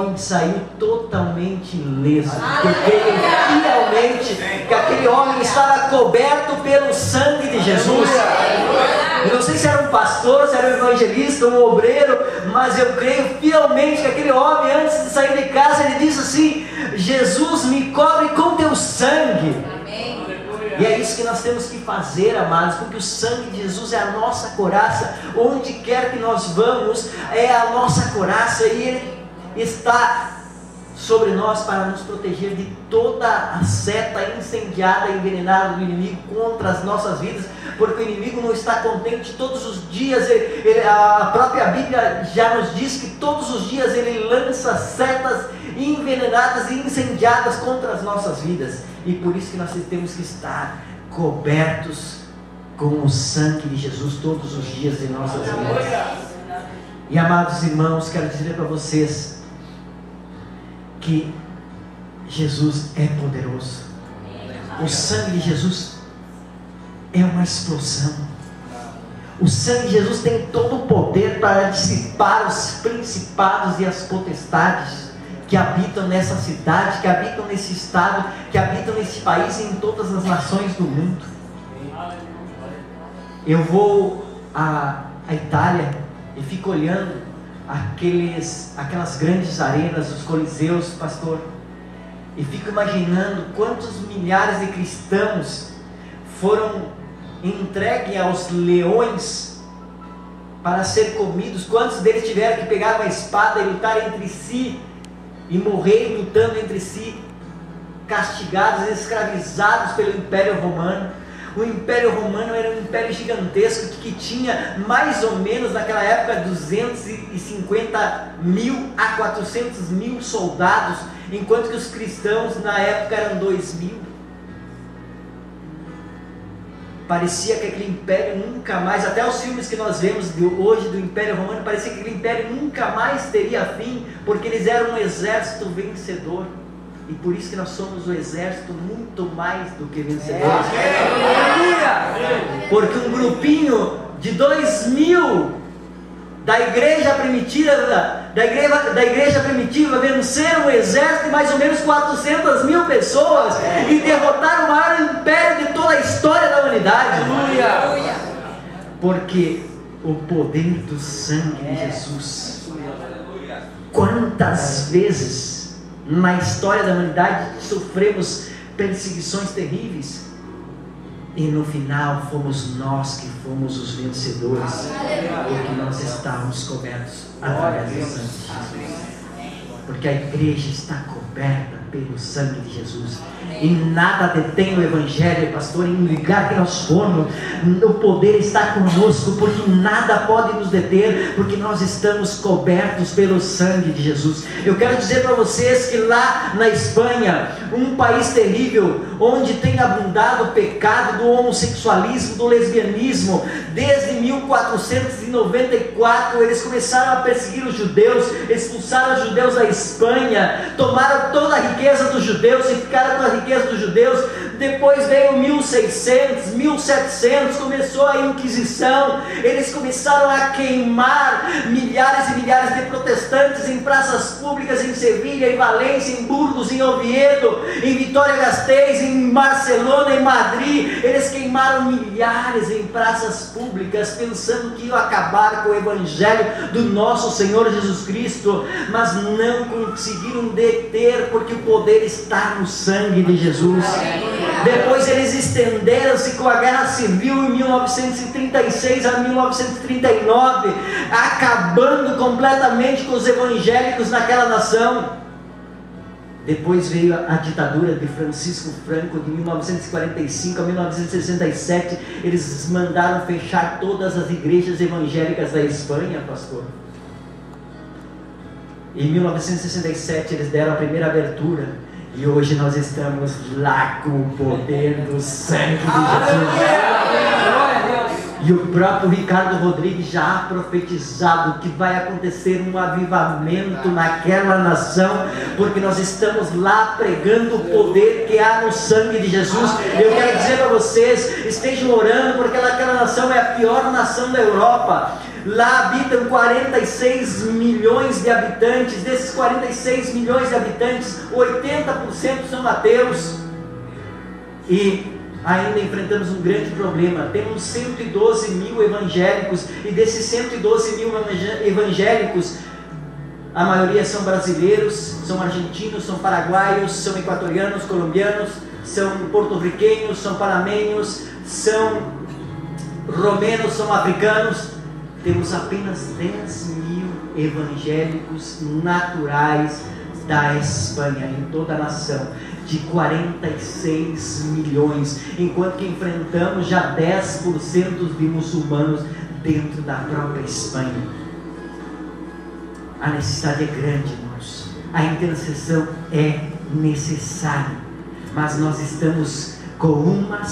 homem saiu totalmente ileso. Eu creio fielmente que aquele homem estava coberto pelo sangue de Jesus. Eu não sei se era um pastor, se era um evangelista, um obreiro, mas eu creio fielmente que aquele homem, antes de sair de casa, ele disse assim: Jesus, me cobre com teu sangue. E é isso que nós temos que fazer, amados, porque o sangue de Jesus é a nossa couraça. Onde quer que nós vamos, é a nossa couraça, e Ele está sobre nós para nos proteger de toda a seta incendiada e envenenada do inimigo contra as nossas vidas, porque o inimigo não está contente todos os dias. A própria Bíblia já nos diz que todos os dias ele lança setas envenenadas e incendiadas contra as nossas vidas, e por isso que nós temos que estar cobertos com o sangue de Jesus todos os dias de nossas vidas. E amados irmãos, quero dizer para vocês que Jesus é poderoso. O sangue de Jesus é uma explosão. O sangue de Jesus tem todo o poder para dissipar os principados e as potestades que habitam nessa cidade, que habitam nesse estado, que habitam nesse país e em todas as nações do mundo. Eu vou à Itália e fico olhando aquelas grandes arenas, os coliseus, pastor, e fico imaginando quantos milhares de cristãos foram entregues aos leões para ser comidos. Quantos deles tiveram que pegar uma espada e lutar entre si e morrer lutando entre si, castigados, escravizados pelo Império Romano. O Império Romano era um império gigantesco que tinha mais ou menos naquela época 250 mil a 400 mil soldados, enquanto que os cristãos na época eram 2.000. Parecia que aquele império nunca mais, até os filmes que nós vemos hoje do Império Romano, parecia que aquele império nunca mais teria fim, porque eles eram um exército vencedor. E por isso que nós somos um exército muito mais do que vencedores. Porque um grupinho de 2.000 da igreja primitiva venceram um exército de mais ou menos 400 mil pessoas e derrotaram o maior império de toda a história da humanidade. Porque o poder do sangue de Jesus. Quantas vezes na história da humanidade sofremos perseguições terríveis, e no final fomos nós que fomos os vencedores, porque nós estávamos cobertos através do sangue de Jesus, porque a igreja está coberta pelo sangue de Jesus, e nada detém o evangelho, pastor. Em lugar que nós formos, o poder está conosco, porque nada pode nos deter, porque nós estamos cobertos pelo sangue de Jesus. Eu quero dizer para vocês que lá na Espanha, um país terrível, onde tem abundado o pecado do homossexualismo, do lesbianismo, desde 1494 eles começaram a perseguir os judeus, expulsaram os judeus da Espanha, tomaram toda a riqueza dos judeus e ficaram com a riqueza dos judeus. Depois veio 1600, 1700, começou a Inquisição. Eles começaram a queimar milhares e milhares de protestantes em praças públicas, em Sevilha, em Valência, em Burgos, em Oviedo, em Vitória-Gasteiz, em Barcelona, em Madrid. Eles queimaram milhares em praças públicas, pensando que iam acabar com o evangelho do nosso Senhor Jesus Cristo, mas não conseguiram deter, porque o poder está no sangue de Jesus. Depois eles estenderam-se com a guerra civil em 1936 a 1939, acabando completamente com os evangélicos naquela nação. Depois veio a ditadura de Francisco Franco de 1945 a 1967. Eles mandaram fechar todas as igrejas evangélicas da Espanha, pastor. Em 1967 eles deram a primeira abertura. E hoje nós estamos lá com o poder do sangue de Jesus. E o próprio Ricardo Rodrigues já ha profetizado que vai acontecer um avivamento naquela nação, porque nós estamos lá pregando o poder que há no sangue de Jesus. Eu quero dizer para vocês, estejam orando, porque aquela nação é a pior nação da Europa. Lá habitam 46 milhões de habitantes. Desses 46 milhões de habitantes, 80% são ateus. E ainda enfrentamos um grande problema. Temos 112 mil evangélicos, e desses 112 mil evangélicos, a maioria são brasileiros, são argentinos, são paraguaios, são equatorianos, colombianos, são porto-riquenhos, são panamenhos, são romenos, são africanos. Temos apenas 10 mil evangélicos naturais da Espanha, em toda a nação, de 46 milhões, enquanto que enfrentamos já 10% de muçulmanos dentro da própria Espanha. A necessidade é grande, irmãos. A intercessão é necessária, mas nós estamos com uma